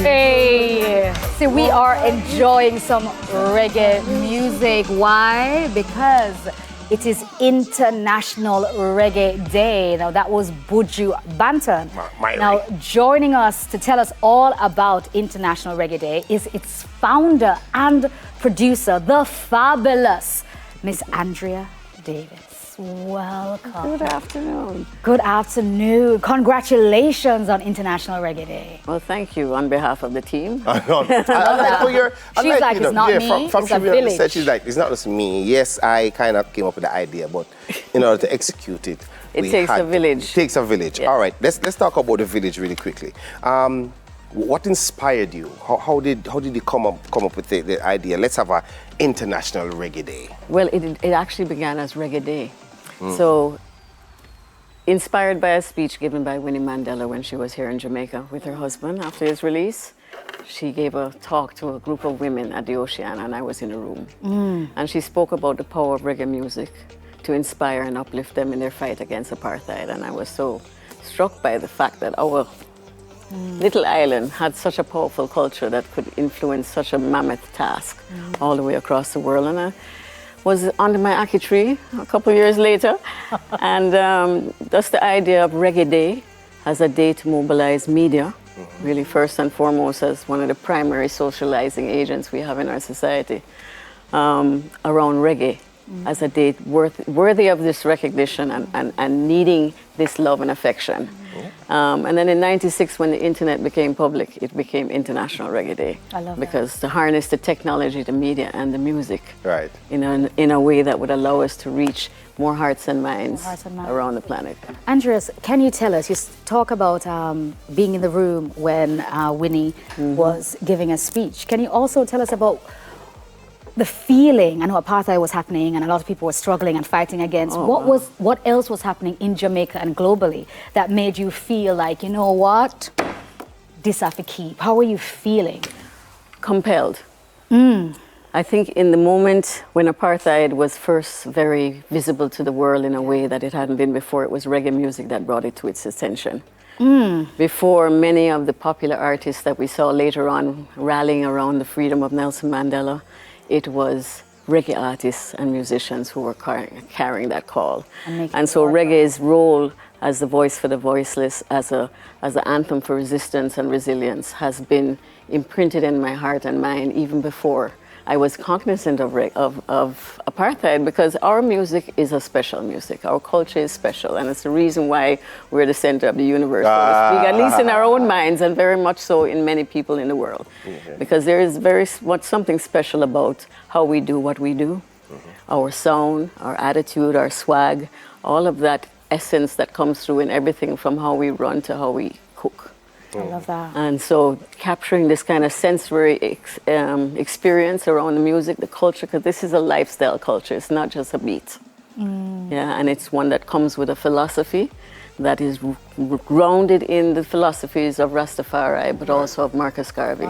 Hey, see, we are enjoying some reggae music. Why? Because it is International Reggae Day. Now, that was Buju Banton. Now, joining us to tell us all about International Reggae Day is its founder and producer, the fabulous Miss Andrea Davis. Welcome. Good afternoon. Good afternoon. Congratulations on International Reggae Day. Well, thank you on behalf of the team. She's like, it's not me, from it's a village. said, she's like, it's not just me. Yes, I kind of came up with the idea, but in order to execute it, it takes a village. It takes a village. Yeah. All right, let's talk about the village really quickly. What inspired you? How did you come up with the idea? Let's have an International Reggae Day. Well, it actually began as Reggae Day. So, inspired by a speech given by Winnie Mandela when she was here in Jamaica with her husband after his release, she gave a talk to a group of women at the Oceana, and I was in the room. And she spoke about the power of reggae music to inspire and uplift them in their fight against apartheid. And I was so struck by the fact that our little island had such a powerful culture that could influence such a mammoth task all the way across the world. And I was under my ackee tree a couple of years later, and that's the idea of Reggae Day as a day to mobilize media, really first and foremost as one of the primary socializing agents we have in our society, around reggae as a day worthy of this recognition and needing this love and affection. And then in '96, when the internet became public, it became International Reggae Day. I love because to harness the technology, the media, and the music, right, in a way that would allow us to reach more hearts and minds around the planet. Andreas, can you tell us? You talk about being in the room when Winnie was giving a speech. Can you also tell us about the feeling? I know apartheid was happening and a lot of people were struggling and fighting against. What else was happening in Jamaica and globally that made you feel like, you know what, this I have to keep? How were you feeling? Compelled. I think in the moment when apartheid was first very visible to the world in a way that it hadn't been before, it was reggae music that brought it to its attention. Before many of the popular artists that we saw later on rallying around the freedom of Nelson Mandela, it was reggae artists and musicians who were carrying that call. And so reggae's role as the voice for the voiceless, as an anthem for resistance and resilience, has been imprinted in my heart and mind even before I was cognizant of apartheid, because our music is a special music. Our culture is special, and it's the reason why we're the center of the universe, so to speak, at least in our own minds, and very much so in many people in the world. Because there is something special about how we do what we do, our sound, our attitude, our swag, all of that essence that comes through in everything from how we run to how we cook. I love that. And so capturing this kind of sensory experience around the music, the culture, because this is a lifestyle culture, it's not just a beat. Yeah, and it's one that comes with a philosophy that is grounded in the philosophies of Rastafari, but also of Marcus Garvey.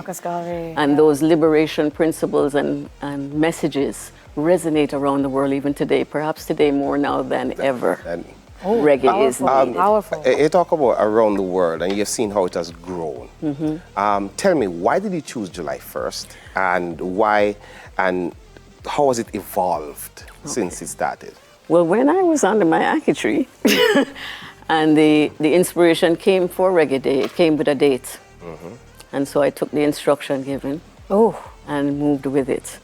And those liberation principles and messages resonate around the world even today, perhaps today more now than ever. Reggae is powerful. You talk about around the world, and you've seen how it has grown. Tell me, why did you choose July 1st, and why, and how has it evolved since it started? Well, when I was under my ackee tree, and the inspiration came for Reggae Day, it came with a date. And so I took the instruction given and moved with it.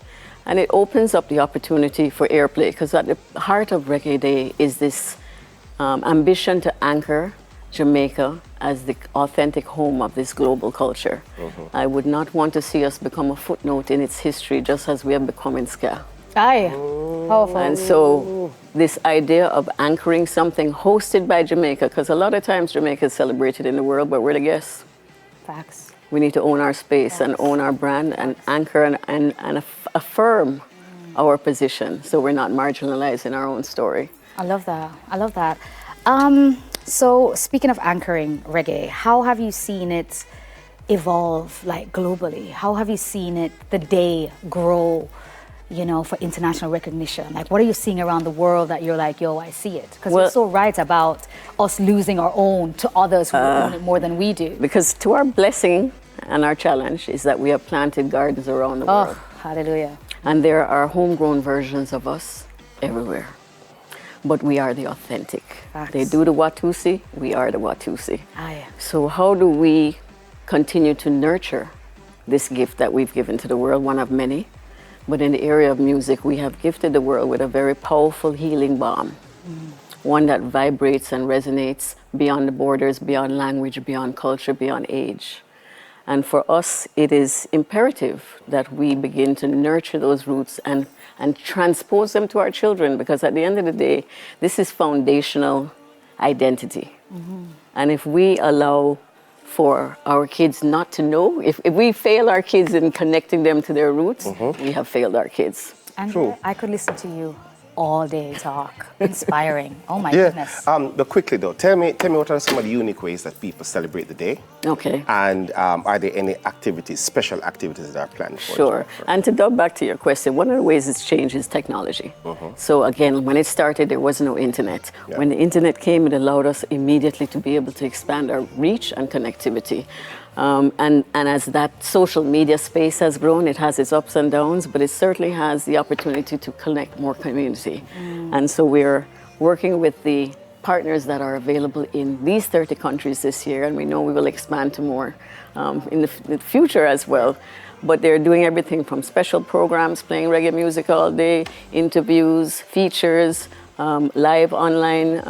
And it opens up the opportunity for airplay, because at the heart of Reggae Day is this ambition to anchor Jamaica as the authentic home of this global culture. I would not want to see us become a footnote in its history, just as we have become in ska. Aye, powerful. And so this idea of anchoring something hosted by Jamaica, because a lot of times Jamaica is celebrated in the world, but we're the guests. Facts. We need to own our space and own our brand and anchor and affirm our position, so we're not marginalized in our own story. I love that. I love that. So speaking of anchoring reggae, how have you seen it evolve, like globally? How have you seen it, the day grow, you know, for international recognition? Like, what are you seeing around the world that you're like, yo, I see it? Because you're so right about us losing our own to others who own it more than we do. Because to our blessing and our challenge is that we have planted gardens around the Oh, world. hallelujah. And there are homegrown versions of us everywhere. But we are the authentic. Facts. They do the watusi, we are the watusi. Ah, yeah. So how do we continue to nurture this gift that we've given to the world, one of many? But in the area of music, we have gifted the world with a very powerful healing balm. One that vibrates and resonates beyond the borders, beyond language, beyond culture, beyond age. And for us, it is imperative that we begin to nurture those roots and transpose them to our children, because at the end of the day, this is foundational identity. And if we allow for our kids not to know, if we fail our kids in connecting them to their roots, we have failed our kids. Andrea, I could listen to you all day talk. Inspiring. Oh my Yeah. goodness. But quickly though, tell me what are some of the unique ways that people celebrate the day? Okay. And are there any activities, special activities that are planned for Sure. July 1st? And to go back to your question, one of the ways it's changed is technology. So again, when it started, there was no internet. Yeah. When the internet came, it allowed us immediately to be able to expand our reach and connectivity. And as that social media space has grown, it has its ups and downs, but it certainly has the opportunity to connect more community. And so we're working with the partners that are available in these 30 countries this year, and we know we will expand to more in the future as well. But they're doing everything from special programs, playing reggae music all day, interviews, features, live online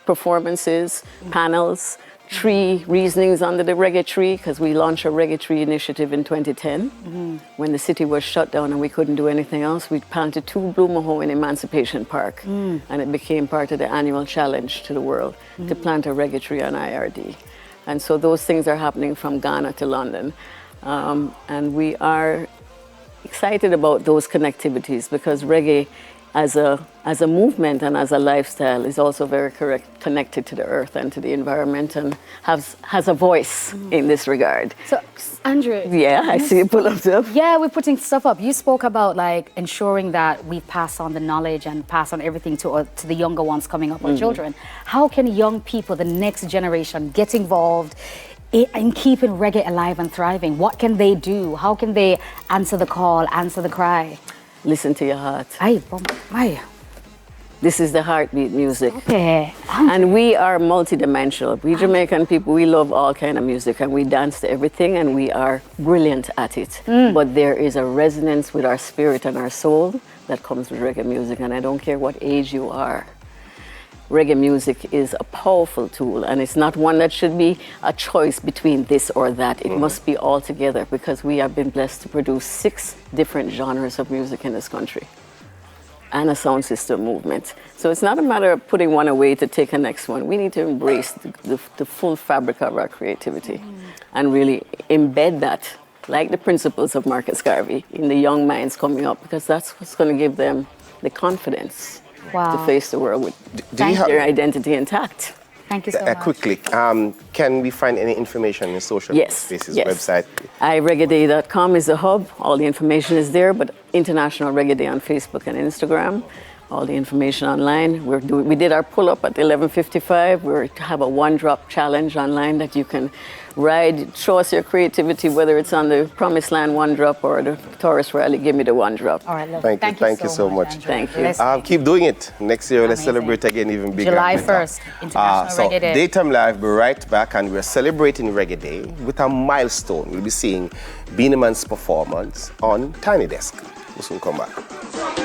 performances, panels, tree reasonings under the reggae tree, because we launched a reggae tree initiative in 2010. When the city was shut down and we couldn't do anything else, we planted 2 bloomaho in Emancipation Park, and it became part of the annual challenge to the world to plant a reggae tree on IRD. And so those things are happening from Ghana to London. And we are excited about those connectivities, because reggae as a movement and as a lifestyle is also very connected to the earth and to the environment, and has a voice in this regard. So, Andrea. Yeah, I see you pull up stuff. Yeah, we're putting stuff up. You spoke about like ensuring that we pass on the knowledge and pass on everything to the younger ones coming up, our children. How can young people, the next generation, get involved in keeping reggae alive and thriving? What can they do? How can they answer the call, answer the cry? Listen to your heart. Aye. This is the heartbeat music. Okay. And we are multidimensional. We Jamaican people, we love all kind of music, and we dance to everything, and we are brilliant at it. But there is a resonance with our spirit and our soul that comes with reggae music, and I don't care what age you are. Reggae music is a powerful tool, and it's not one that should be a choice between this or that. It must be all together, because we have been blessed to produce 6 different genres of music in this country and a sound system movement. So it's not a matter of putting one away to take a next one. We need to embrace the full fabric of our creativity and really embed that, like the principles of Marcus Garvey, in the young minds coming up, because that's what's going to give them the confidence to face the world with their identity intact. Thank you so much. Quickly, can we find any information in social spaces, website? ireggaeday.com is the hub. All the information is there, but International Reggae Day on Facebook and Instagram. All the information online. We did our pull-up at 11:55. We have a one-drop challenge online that you can ride. Show us your creativity, whether it's on the Promised Land one drop or the Taurus Rally. Give me the one drop. All right, lovely. Thank you so much. Thank you. Keep doing it. Next year, let's celebrate again even bigger. July 1st, International Reggae Day. Daytime Live, we're right back, and we're celebrating Reggae Day with a milestone. We'll be seeing Beanie Man's performance on Tiny Desk. We'll soon come back.